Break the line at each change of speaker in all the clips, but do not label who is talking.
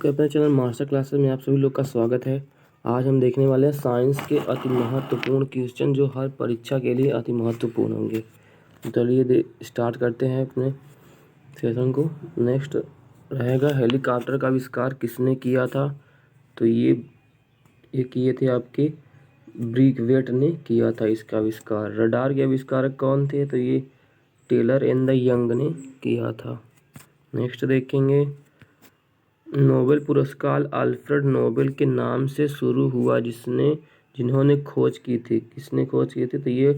आपके अपने channel master classes में आप सभी लोग का स्वागत है। आज हम देखने वाले हैं साइंस के अति महत्वपूर्ण क्वेश्चन जो हर परीक्षा के लिए अति महत्वपूर्ण होंगे। चलिए स्टार्ट करते हैं अपने सेशन को। नेक्स्ट रहेगा हेलीकॉप्टर का आविष्कार किसने किया था। तो ये किए थे आपके ब्रीकवेट ने किया था इसका आविष्कार। रडार के आविष्कारक कौन थे। तो ये टेलर एंड द यंग ने किया था। नेक्स्ट देखेंगे नोबेल पुरस्कार अल्फ्रेड नोबेल के नाम से शुरू हुआ जिन्होंने खोज की थी। किसने खोज की थी। तो ये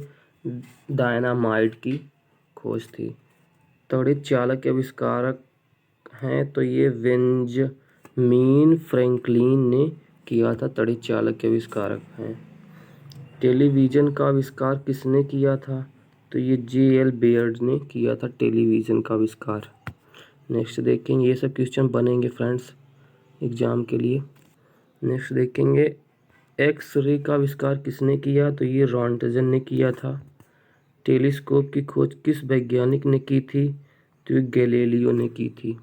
डायनामाइट की खोज थी। त्वरित चालक के आविष्कारक हैं। तो ये बेंजामिन फ्रैंकलिन ने किया था। त्वरित चालक के आविष्कारक हैं। टेलीविज़न का आविष्कार किसने किया था। तो ये J.L. बेयर्ड ने किया था टेलीविज़न का आविष्कार। नेक्स्ट देखेंगे ये सब क्वेश्चन बनेंगे फ्रेंड्स एग्ज़ाम के लिए। नेक्स्ट देखेंगे एक्स रे का आविष्कार किसने किया। तो ये रॉन्टजन ने किया था। टेलीस्कोप की खोज किस वैज्ञानिक ने की थी। तो ये गैलीलियो ने की थी।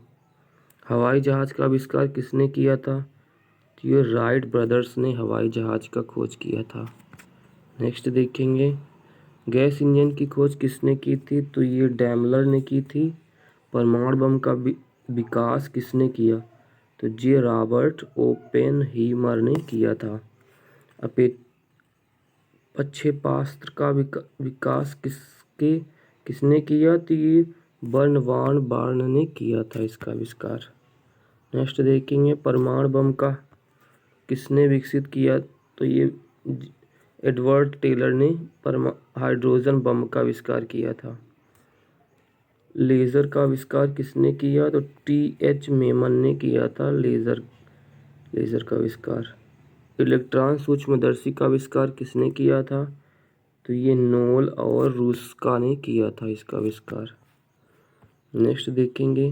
हवाई जहाज़ का आविष्कार किसने किया था। तो ये राइट ब्रदर्स ने हवाई जहाज़ का खोज किया था। नेक्स्ट देखेंगे गैस इंजन की खोज किसने की थी। तो ये डैमलर ने की थी। परमाणु बम का विकास किसने किया। तो जे रॉबर्ट ओपेनहीमर ने किया था। प्रक्षेपास्त्र का विकास किसने किया। तो ये बर्नवार्ड बार्न ने किया था इसका आविष्कार। नेक्स्ट देखेंगे परमाणु बम का किसने विकसित किया। तो ये एडवर्ड टेलर ने हाइड्रोजन बम का आविष्कार किया था। लेज़र का आविष्कार किसने किया। तो T.H. मेमन ने किया था लेज़र का आविष्कार। इलेक्ट्रॉन सूक्ष्मदर्शी का आविष्कार किसने किया था। तो ये नोल और रूस्का ने किया था इसका आविष्कार। नेक्स्ट देखेंगे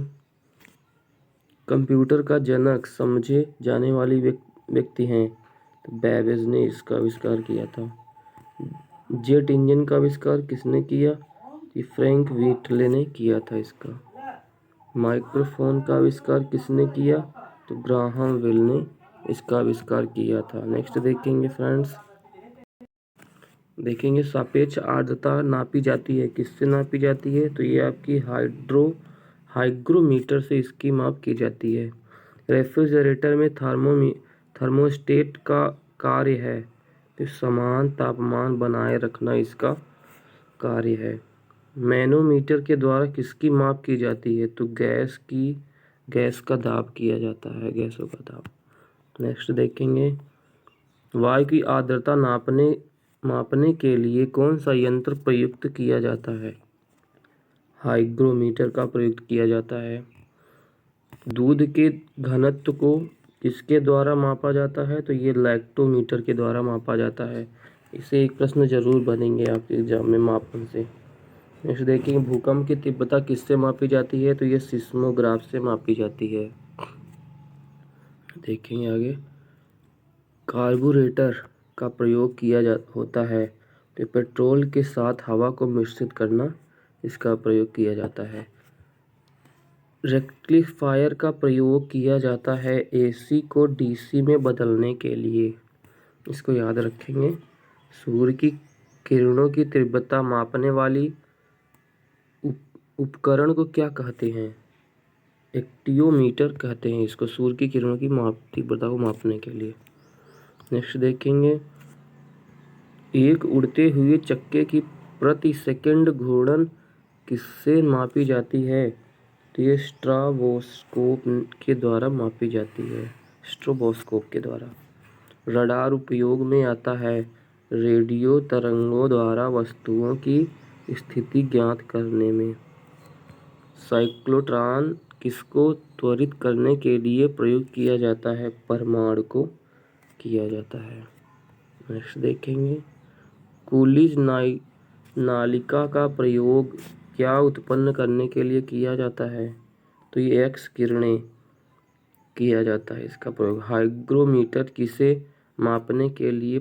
कंप्यूटर का जनक समझे जाने वाली व्यक्ति हैं। तो बेबेज ने इसका आविष्कार किया था। जेट इंजन का आविष्कार किसने किया। ये फ्रैंक व्हिटले ने किया था इसका। माइक्रोफोन का आविष्कार किसने किया। तो ग्राहम बेल ने इसका आविष्कार किया था। नेक्स्ट देखेंगे फ्रेंड्स देखेंगे सापेक्ष आर्द्रता नापी जाती है किससे नापी जाती है। तो ये आपकी हाइग्रोमीटर से इसकी माप की जाती है। रेफ्रिजरेटर में थर्मोस्टेट का कार्य है। तो समान तापमान बनाए रखना इसका कार्य है। मैनोमीटर के द्वारा किसकी माप की जाती है। तो गैस का दाब किया जाता है। गैसों का दाब। नेक्स्ट देखेंगे वायु की आर्द्रता मापने के लिए कौन सा यंत्र प्रयुक्त किया जाता है। हाइग्रोमीटर का प्रयुक्त किया जाता है। दूध के घनत्व को किसके द्वारा मापा जाता है। तो ये लैक्टोमीटर के द्वारा मापा जाता है। इसे एक प्रश्न जरूर बनेंगे आपके एग्जाम में मापन से। नेक्स्ट देखिए भूकंप की तीव्रता किससे मापी जाती है। तो ये सिस्मोग्राफ से मापी जाती है। देखेंगे आगे कार्बोरेटर का प्रयोग होता है। तो पेट्रोल के साथ हवा को मिश्रित करना इसका प्रयोग किया जाता है। रेक्टिफायर का प्रयोग किया जाता है AC को DC में बदलने के लिए। इसको याद रखेंगे। सूर्य की किरणों की तीव्रता मापने वाली उपकरण को क्या कहते हैं। एक्टियोमीटर कहते हैं इसको। सूर्य की किरणों की तीव्रता को मापने के लिए। नेक्स्ट देखेंगे एक उड़ते हुए चक्के की प्रति सेकंड घूर्णन किससे मापी जाती है। तो ये स्ट्राबोस्कोप के द्वारा मापी जाती है। स्ट्रोबोस्कोप के द्वारा। रडार उपयोग में आता है रेडियो तरंगों द्वारा वस्तुओं की स्थिति ज्ञात करने में। साइक्लोट्रॉन किसको त्वरित करने के लिए प्रयोग किया जाता है। परमाणु को किया जाता है। नेक्स्ट देखेंगे कूलिज नालिका का प्रयोग क्या उत्पन्न करने के लिए किया जाता है। तो ये एक्स किरणें किया जाता है इसका प्रयोग। हाइग्रोमीटर किसे मापने के लिए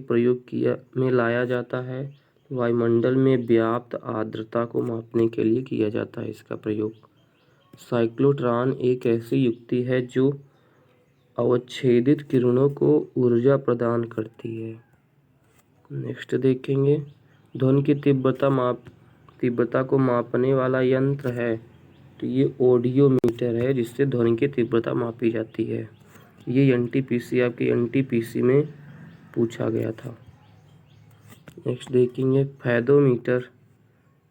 में लाया जाता है। वायुमंडल में व्याप्त आर्द्रता को मापने के लिए किया जाता है इसका प्रयोग। साइक्लोट्रॉन एक ऐसी युक्ति है जो अवच्छेदित किरणों को ऊर्जा प्रदान करती है। नेक्स्ट देखेंगे, ध्वनि की तीव्रता को मापने वाला यंत्र है, तो ये ऑडियोमीटर है जिससे ध्वनि की तीव्रता मापी जाती है। ये एनटीपीसी आपके एनटीपीसी में पूछा गया था। नेक्स्ट देखेंगे, फेदोमीटर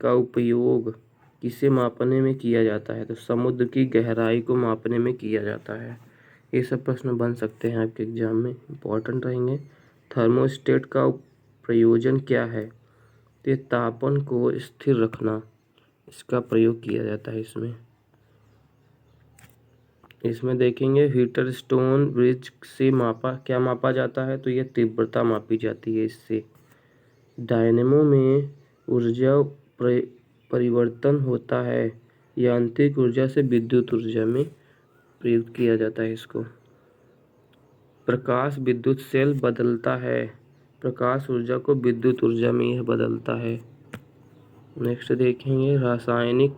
का उपयोग किसे मापने में किया जाता है, तो समुद्र की गहराई को मापने में किया जाता है। ये सब प्रश्न बन सकते हैं आपके एग्जाम में, इम्पोर्टेंट रहेंगे। थर्मोस्टेट का प्रयोजन क्या है, तो ये तापमान को स्थिर रखना, इसका प्रयोग किया जाता है इसमें देखेंगे, हीटर स्टोन ब्रिज से क्या मापा जाता है, तो ये तीव्रता मापी जाती है इससे। डायनेमो में ऊर्जा परिवर्तन होता है, यांत्रिक ऊर्जा से विद्युत ऊर्जा में प्रयुक्त किया जाता है इसको। प्रकाश विद्युत सेल बदलता है, प्रकाश ऊर्जा को विद्युत ऊर्जा में यह बदलता है। नेक्स्ट देखेंगे, रासायनिक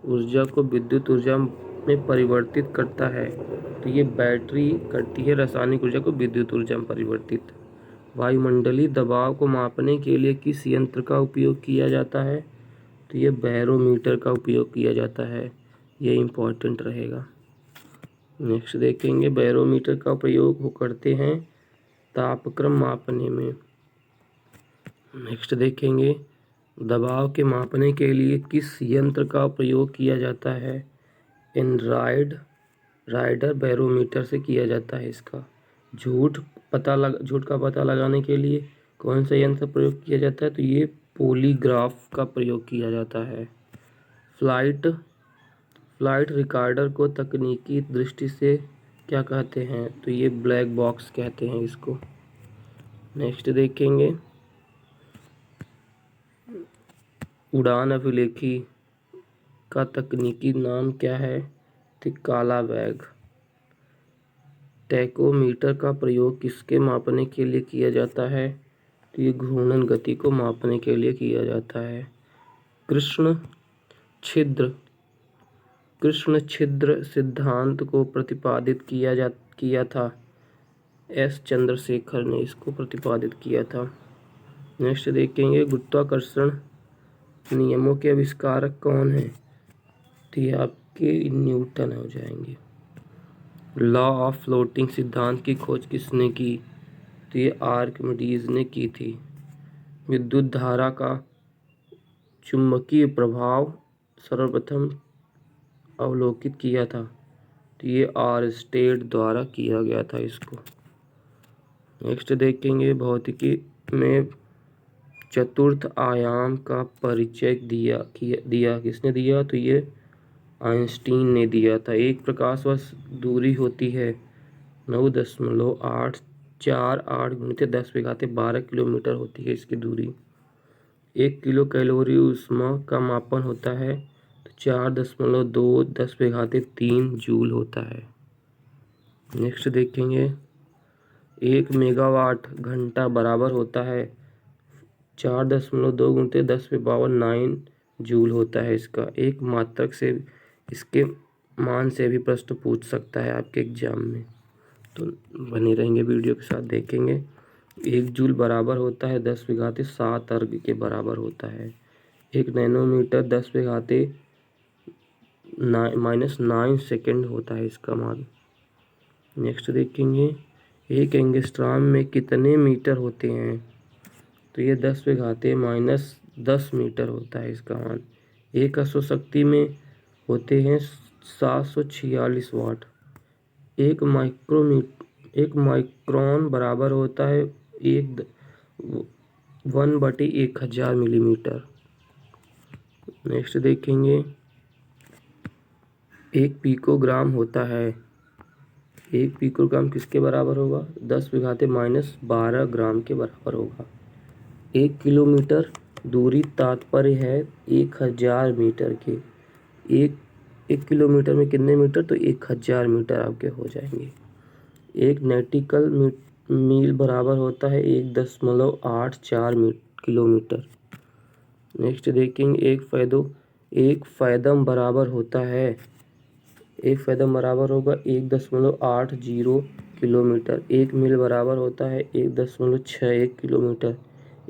ऊर्जा को विद्युत ऊर्जा में परिवर्तित करता है, तो ये बैटरी करती है रासायनिक ऊर्जा को विद्युत ऊर्जा में परिवर्तित। वायुमंडलीय दबाव को मापने के लिए किस यंत्र का उपयोग किया जाता है, तो ये बैरोमीटर का उपयोग किया जाता है, ये इम्पोर्टेंट रहेगा। नेक्स्ट देखेंगे, बैरोमीटर का प्रयोग करते हैं तापक्रम मापने में। नेक्स्ट देखेंगे, दबाव के मापने के लिए किस यंत्र का प्रयोग किया जाता है, राइडर बैरोमीटर से किया जाता है इसका। झूठ का पता लगाने के लिए कौन सा यंत्र प्रयोग किया जाता है, तो ये पॉलीग्राफ का प्रयोग किया जाता है। फ्लाइट रिकॉर्डर को तकनीकी दृष्टि से क्या कहते हैं, तो ये ब्लैक बॉक्स कहते हैं इसको। नेक्स्ट देखेंगे, उड़ान अभिलेखी का तकनीकी नाम क्या है, तो काला बैग। टैकोमीटर का प्रयोग किसके मापने के लिए किया जाता है, तो ये घूर्णन गति को मापने के लिए किया जाता है। कृष्ण छिद्र सिद्धांत को प्रतिपादित किया था, एस चंद्रशेखर ने इसको प्रतिपादित किया था। नेक्स्ट देखेंगे, गुरुत्वाकर्षण नियमों के आविष्कारक कौन है, तो ये आपके न्यूटन हो जाएंगे। लॉ ऑफ फ्लोटिंग सिद्धांत की खोज किसने की, तो ये आर्किमिडीज ने की थी। विद्युत धारा का चुंबकीय प्रभाव सर्वप्रथम अवलोकित किया था, तो ये आरस्टेड द्वारा किया गया था इसको। नेक्स्ट देखेंगे, भौतिकी में चतुर्थ आयाम का परिचय दिया किसने दिया, तो ये आइंस्टीन ने दिया था। एक प्रकाश वर्ष दूरी होती है 9.848 × 10⁻12 किलोमीटर होती है इसकी दूरी। 1 किलो कैलोरी ऊष्मा का मापन होता है, तो 4.2 10⁻³ जूल होता है। नेक्स्ट देखेंगे, 1 मेगावाट घंटा बराबर होता है 4.2 × 10⁻9 जूल होता है इसका। एक मात्रक से इसके मान से भी प्रश्न पूछ सकता है आपके एग्जाम में, तो बने रहेंगे वीडियो के साथ देखेंगे। 1 जूल बराबर होता है 10⁻7 अर्ग के बराबर होता है। 1 नैनोमीटर 10⁻⁻9 सेकेंड होता है इसका मान। नेक्स्ट देखेंगे, 1 एंगस्ट्रॉम में कितने मीटर होते हैं, तो ये 10⁻⁻10 मीटर होता है इसका मान। 1 अश्वशक्ति में होते हैं 746 वाट। 1 माइक्रोन बराबर होता है 1/1000 मिलीमीटर। नेक्स्ट देखेंगे, 1 पिकोग्राम होता है, 1 पिकोग्राम किसके बराबर होगा, 10⁻⁻12 ग्राम के बराबर होगा। 1 किलोमीटर दूरी तात्पर्य है 1000 मीटर के। एक किलोमीटर में कितने मीटर, तो 1000 मीटर आपके हो जाएंगे। 1 नॉटिकल मील बराबर होता है 1.84 किलोमीटर। नेक्स्ट देखेंगे, एक फैदम बराबर होगा 1.80 किलोमीटर। 1 मील बराबर होता है 1.61 किलोमीटर।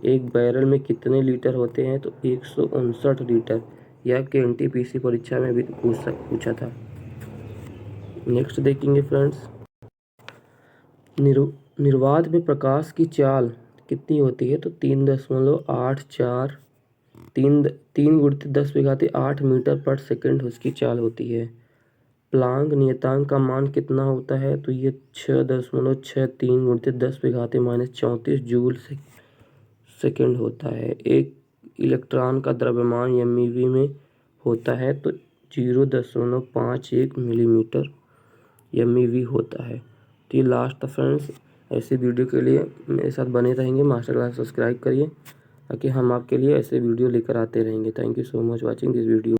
एक बैरल में कितने लीटर होते हैं? तो 159 लीटर। यह KNTPC परीक्षा में भी पूछा था। नेक्स्ट देखेंगे फ्रेंड्स, निर्वात में प्रकाश की चाल कितनी होती है? तो 3.84 3 गुणित 10⁻8 मीटर पर सेकंड उसकी चाल होती है। प्लांक नियतांक का मान कितना होता है? तो ये 6.63 गुणित 10⁻−34 जूल सेकंड होता है। एक इलेक्ट्रॉन का द्रव्यमान MeV में होता है तो 0.51 मिलीमीटर MeV होता है। तो ये लास्ट था फ्रेंड्स। ऐसे वीडियो के लिए मेरे साथ बने रहेंगे। मास्टर क्लास सब्सक्राइब करिए ताकि हम आपके लिए ऐसे वीडियो लेकर आते रहेंगे। Thank you so much watching this video.